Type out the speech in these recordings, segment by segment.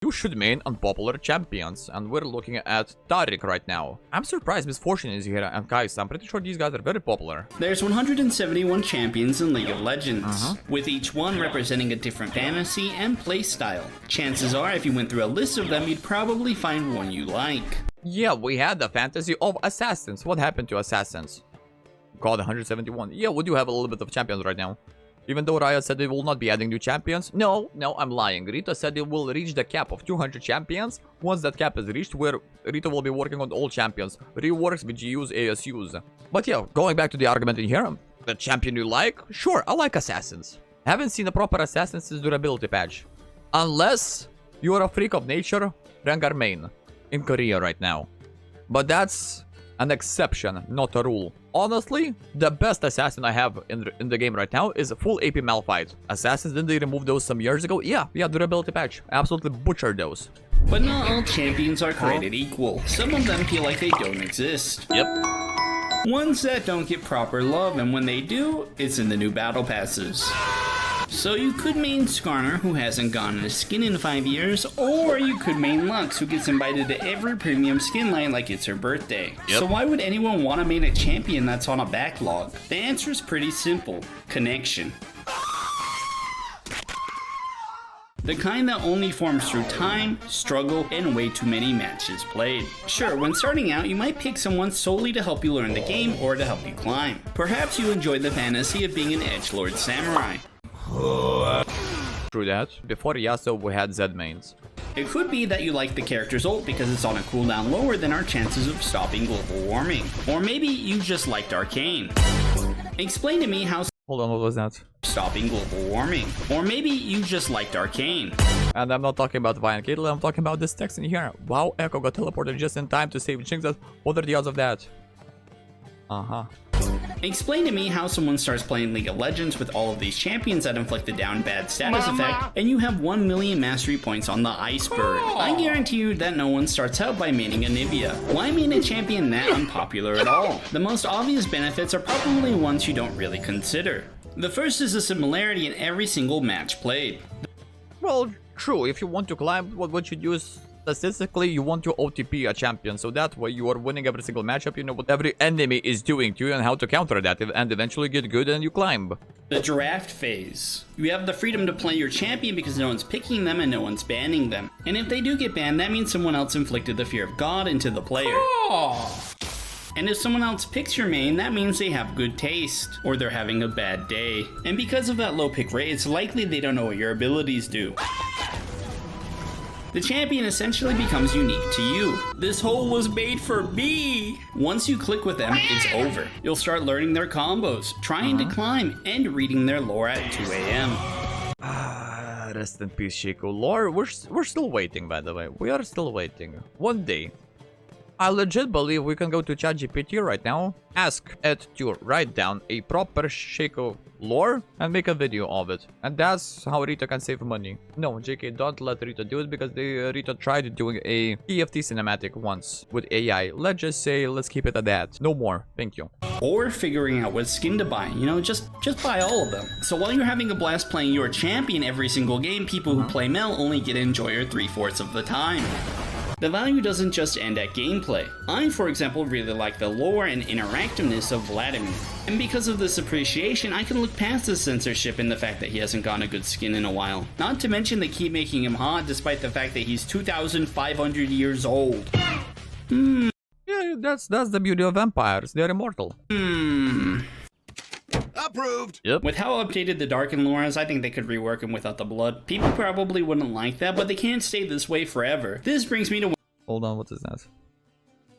You should main unpopular champions, and we're looking at Tariq right now. I'm surprised Misfortune is here, and guys, I'm pretty sure these guys are very popular. There's 171 champions in League of Legends, with each one representing a different fantasy and playstyle. Chances are, if you went through a list of them, you'd probably find one you like. Yeah, we had the fantasy of Assassins. What happened to Assassins? God, 171. Yeah, we do have a little bit of champions right now. Even though Riot said they will not be adding new champions. No, I'm lying. Rita said they will reach the cap of 200 champions. Once that cap is reached, where Rita will be working on all champions. Reworks, BGUs, ASUs. But yeah, going back to the argument in here. The champion you like? Sure, I like Assassins. Haven't seen a proper Assassin since durability patch. Unless you're a freak of nature, Rengar main. In Korea right now. But that's an exception, not a rule. Honestly, the best assassin I have in the game right now is a full AP Malphite. Assassins, didn't they remove those some years ago? Yeah, durability patch. Absolutely butchered those. But not all champions are created equal. Some of them feel like they don't exist. Yep. Ones that don't get proper love, and when they do, it's in the new battle passes. So you could main Skarner, who hasn't gotten a skin in 5 years, or you could main Lux, who gets invited to every premium skin line like it's her birthday. Yep. So why would anyone want to main a champion that's on a backlog? The answer is pretty simple. Connection. The kind that only forms through time, struggle, and way too many matches played. Sure, when starting out, you might pick someone solely to help you learn the game or to help you climb. Perhaps you enjoy the fantasy of being an edgelord samurai. True that. Before Yasuo, we had Z mains. It could be that you like the character's ult because it's on a cooldown lower than our chances of stopping global warming. Or maybe you just liked Arcane. Explain to me how Hold on, what was that? stopping global warming. Or maybe you just liked Arcane. And I'm not talking about Vi and Caitlyn, I'm talking about this text in here. Wow, Echo got teleported just in time to save Jinx. What are the odds of that? Explain to me how someone starts playing League of Legends with all of these champions that inflict a down bad status effect, and you have 1 million mastery points on the iceberg. I guarantee you that no one starts out by maining Anivia. Why main a champion that unpopular at all? The most obvious benefits are probably ones you don't really consider. The first is the similarity in every single match played. Well, true, if you want to climb, what you do is statistically you want to OTP a champion, so that way you are winning every single matchup, you know what every enemy is doing to you and how to counter that, and eventually get good and you climb. The draft phase. You have the freedom to play your champion because no one's picking them and no one's banning them. And if they do get banned, that means someone else inflicted the fear of God into the player. And if someone else picks your main, that means they have good taste, or they're having a bad day. And because of that low pick rate, it's likely they don't know what your abilities do. The champion essentially becomes unique to you. This hole was made for me! Once you click with them, it's over. You'll start learning their combos, trying to climb, and reading their lore at 2 AM. Rest in peace, Chico. Lore, we're still waiting, by the way. We are still waiting. One day, I legit believe we can go to ChatGPT right now, ask it to write down a proper Shaco lore and make a video of it. And that's how Rita can save money. No, JK, don't let Rita do it because Rita tried doing a EFT cinematic once with AI. Let's just say, let's keep it at that. No more. Thank you. Or figuring out what skin to buy. You know, just buy all of them. So while you're having a blast playing your champion every single game, people who play Mel only get to enjoy her 3/4 of the time. The value doesn't just end at gameplay. I, for example, really like the lore and interactiveness of Vladimir. And because of this appreciation, I can look past the censorship and the fact that he hasn't gotten a good skin in a while. Not to mention they keep making him hot despite the fact that he's 2,500 years old. Yeah, that's the beauty of vampires. They're immortal. Approved! Yep. With how updated the Darken lore is, I think they could rework him without the blood. People probably wouldn't like that, but they can't stay this way forever. This brings me to Hold on, what is that?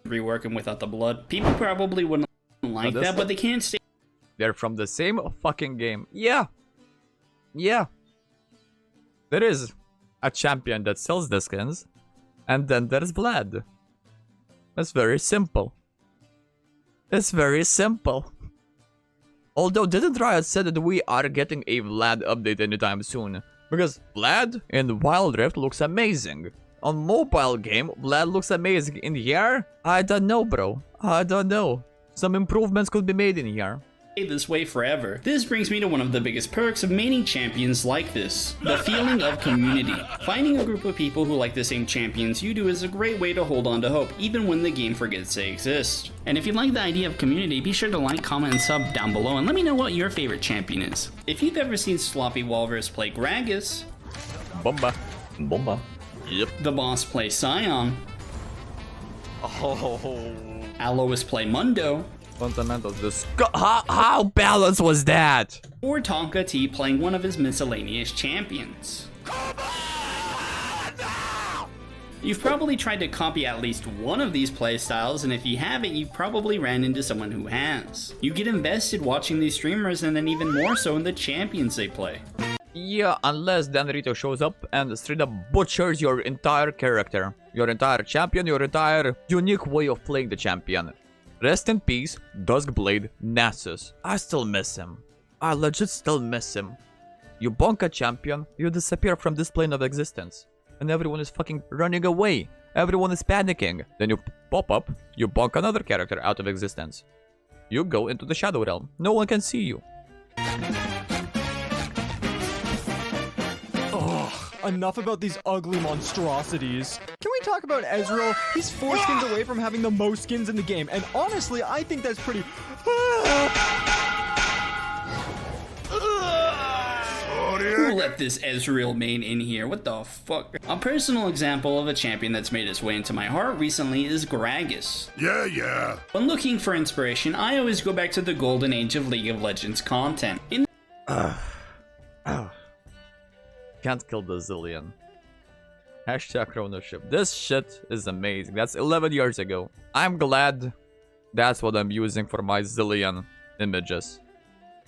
rework him without the blood. People probably wouldn't like that, but they can't stay. They're from the same fucking game. Yeah. Yeah. There is a champion that sells the skins, and then there's Vlad. It's very simple. It's very simple. Although, didn't Riot say that we are getting a Vlad update anytime soon? Because Vlad in Wild Rift looks amazing. On mobile game, Vlad looks amazing. In here, I don't know, bro. I don't know. Some improvements could be made in here. this way forever. This brings me to one of the biggest perks of maining champions like this, the feeling of community. Finding a group of people who like the same champions you do is a great way to hold on to hope, even when the game forgets they exist. And if you like the idea of community, be sure to like, comment, and sub down below, and let me know what your favorite champion is. If you've ever seen Sloppy Walrus play Gragas, Bomba. Bomba. Yep. the boss play Scion, Oh. Alois play Mundo, Fundamentals. How balanced was that? or Tonka T playing one of his miscellaneous champions. You've probably tried to copy at least one of these playstyles, and if you haven't, you probably ran into someone who has. You get invested watching these streamers, and then even more so in the champions they play. Yeah, unless Danrito shows up and straight up butchers your entire character, your entire champion, your entire unique way of playing the champion. Rest in peace, Duskblade Nasus. I still miss him. I legit still miss him. You bonk a champion, you disappear from this plane of existence. And everyone is fucking running away. Everyone is panicking. Then you pop up, you bonk another character out of existence. You go into the Shadow Realm. No one can see you. Enough about these ugly monstrosities. Can we talk about Ezreal? He's 4 skins away from having the most skins in the game, and honestly, I think that's pretty... Who let this Ezreal main in here? What the fuck? A personal example of a champion that's made its way into my heart recently is Gragas. Yeah. When looking for inspiration, I always go back to the golden age of League of Legends content. Can't kill the Zillion. Hashtag ownership. This shit is amazing. That's 11 years ago. I'm glad that's what I'm using for my Zillion images.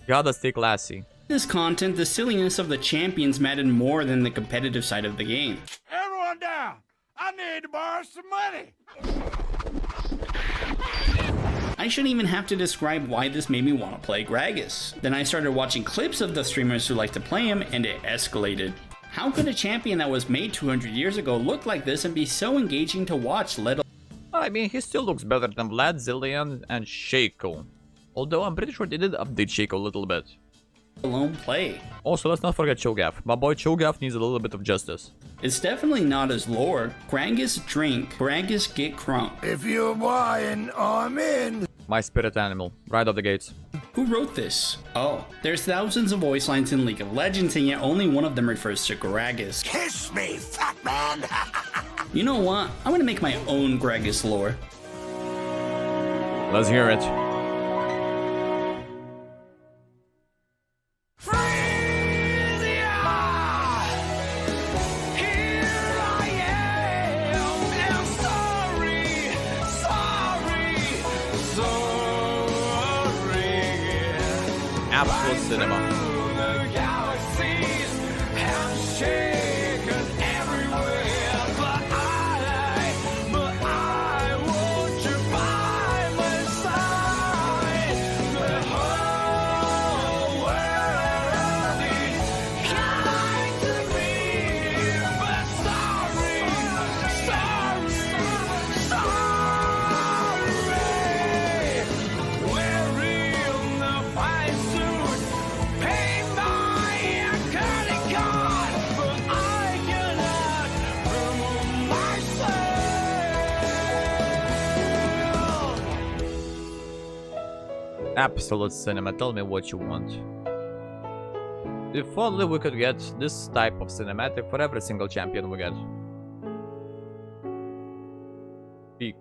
Gotta stay classy. This content, the silliness of the champions mattered more than the competitive side of the game. Everyone down. I need to borrow some money. I shouldn't even have to describe why this made me want to play Gragas. Then I started watching clips of the streamers who like to play him, and it escalated. How could a champion that was made 200 years ago look like this and be so engaging to watch, let alone... I mean, he still looks better than Vlad, Zillion, and Shaco. Although I'm pretty sure they did update Shaco a little bit. play? Also, let's not forget Cho'Gath. My boy Cho'Gath needs a little bit of justice. It's definitely not his lore. Gragas drink, Gragas get crunk. If you're buying, I'm in. My spirit animal, right out the gates. Who wrote this? Oh, there's thousands of voice lines in League of Legends, and yet only one of them refers to Gragas. Kiss me, fat man. You know what? I'm gonna make my own Gragas lore. Let's hear it. Absolute cinema. Absolute cinema, tell me what you want. If only we could get this type of cinematic for every single champion we get. Peak.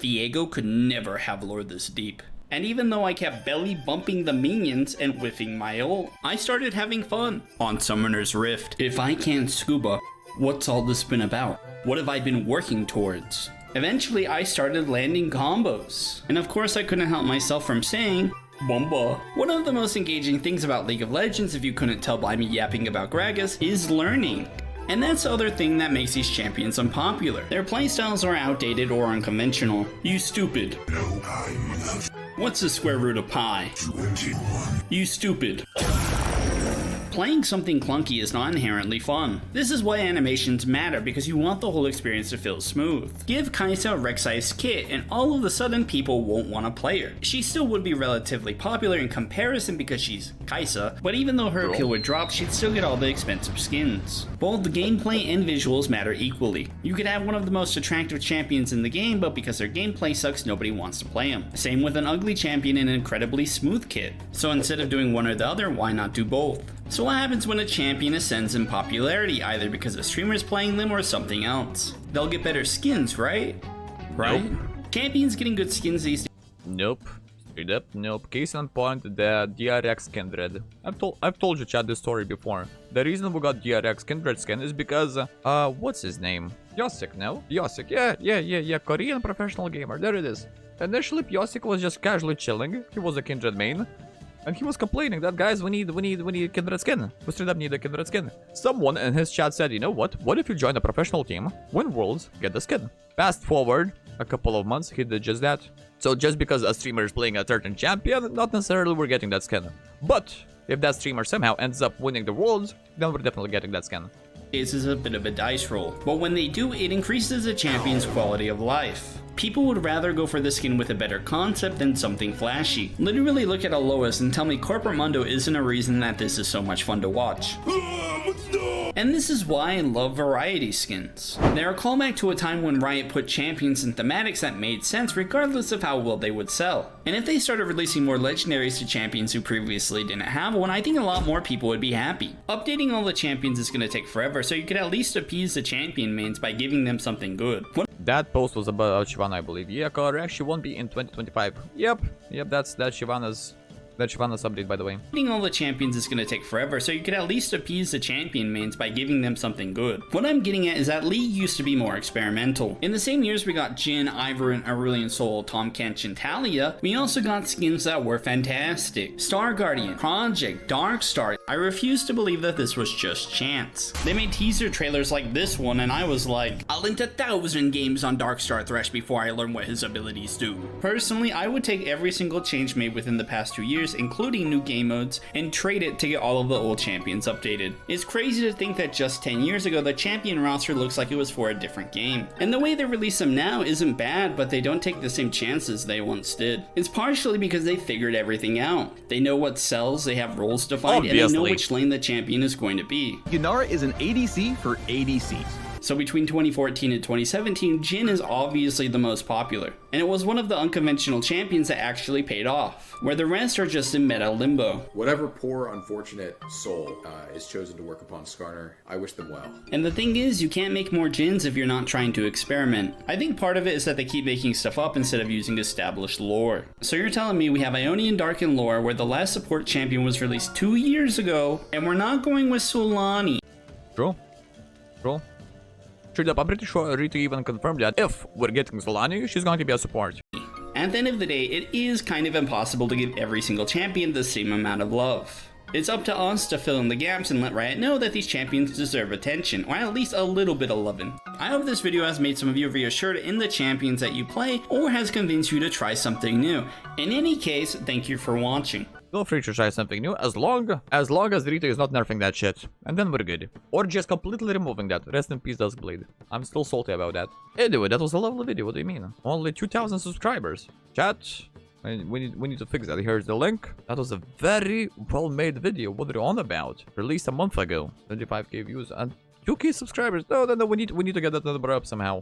Viego could never have lore this deep. And even though I kept belly bumping the minions and whiffing my ult, I started having fun. On Summoner's Rift, if I can't scuba, what's all this been about? What have I been working towards? Eventually, I started landing combos. And of course, I couldn't help myself from saying, Bomba. One of the most engaging things about League of Legends, if you couldn't tell by me yapping about Gragas, is learning. And that's the other thing that makes these champions unpopular. Their playstyles are outdated or unconventional. You stupid. No, What's the square root of pi? 21. You stupid. Playing something clunky is not inherently fun. This is why animations matter, because you want the whole experience to feel smooth. Give Kai'Sa a Rek'Sai's kit and all of a sudden people won't want to play her. She still would be relatively popular in comparison because she's Kai'Sa, but even though her appeal would drop, she'd still get all the expensive skins. Both the gameplay and visuals matter equally. You could have one of the most attractive champions in the game, but because their gameplay sucks, nobody wants to play them. Same with an ugly champion and an incredibly smooth kit. So instead of doing one or the other, why not do both? So what happens when a champion ascends in popularity, either because a streamer's playing them or something else? They'll get better skins, right? Right? Nope. Champions getting good skins these days. Nope. Straight up, nope. Case in point, the DRX Kindred. I've told you, Chad, this story before. The reason we got DRX Kindred skin is because, what's his name? Yosik, no? Yosik, yeah. Korean professional gamer, there it is. Initially, Yosik was just casually chilling. He was a Kindred main. And he was complaining that, guys, we need Kindred skin. We straight up need a Kindred skin. Someone in his chat said, you know what? What if you join a professional team, win worlds, get the skin? Fast forward a couple of months, he did just that. So just because a streamer is playing a certain champion, not necessarily we're getting that skin. But if that streamer somehow ends up winning the worlds, then we're definitely getting that skin. This is a bit of a dice roll, but when they do, it increases a champion's quality of life. People would rather go for the skin with a better concept than something flashy. Literally look at Alois and tell me Corporate Mundo isn't a reason that this is so much fun to watch. And this is why I love variety skins. They're a callback to a time when Riot put champions and thematics that made sense regardless of how well they would sell. And if they started releasing more legendaries to champions who previously didn't have one, I think a lot more people would be happy. Updating all the champions is going to take forever, so you could at least appease the champion mains by giving them something good. That post was about Shyvana, I believe. Yeah, correct. She won't be in 2025. Yep, that's Shyvana's update, by the way. Updating all the champions is going to take forever, so you could at least appease the champion mains by giving them something good. What I'm getting at is that League used to be more experimental. In the same years we got Jhin, Ivern, Aurelion Sol, Tahm Kench, and Talia, we also got skins that were fantastic. Star Guardian, Project, Darkstar. I refuse to believe that this was just chance. They made teaser trailers like this one, and I was like, I'll enter 1,000 games on Darkstar Thresh before I learn what his abilities do. Personally, I would take every single change made within the past 2 years, including new game modes, and trade it to get all of the old champions updated. It's crazy to think that just 10 years ago, the champion roster looks like it was for a different game. And the way they release them now isn't bad, but they don't take the same chances they once did. It's partially because they figured everything out. They know what sells, they have roles defined, and they know which lane the champion is going to be. Yunara is an ADC for ADCs. So between 2014 and 2017, Jhin is obviously the most popular, and it was one of the unconventional champions that actually paid off, where the rest are just in meta limbo. Whatever poor, unfortunate soul is chosen to work upon Skarner, I wish them well. And the thing is, you can't make more Jhins if you're not trying to experiment. I think part of it is that they keep making stuff up instead of using established lore. So you're telling me we have Ionian Darken lore where the last support champion was released 2 years ago, and we're not going with Solani. True. Straight up, I'm pretty sure Rita even confirmed that if we're getting Solani, she's going to be a support. At the end of the day, it is kind of impossible to give every single champion the same amount of love. It's up to us to fill in the gaps and let Riot know that these champions deserve attention, or at least a little bit of loving. I hope this video has made some of you reassured in the champions that you play, or has convinced you to try something new. In any case, thank you for watching. Feel free to try something new as long as Rita is not nerfing that shit. And then we're good. Or just completely removing that. Rest in peace, Duskblade. I'm still salty about that. Anyway, that was a lovely video. What do you mean? Only 2,000 subscribers. Chat, we need to fix that. Here's the link. That was a very well-made video. What are you on about? Released a month ago. 25k views and 2k subscribers. No, we need to get that number up somehow.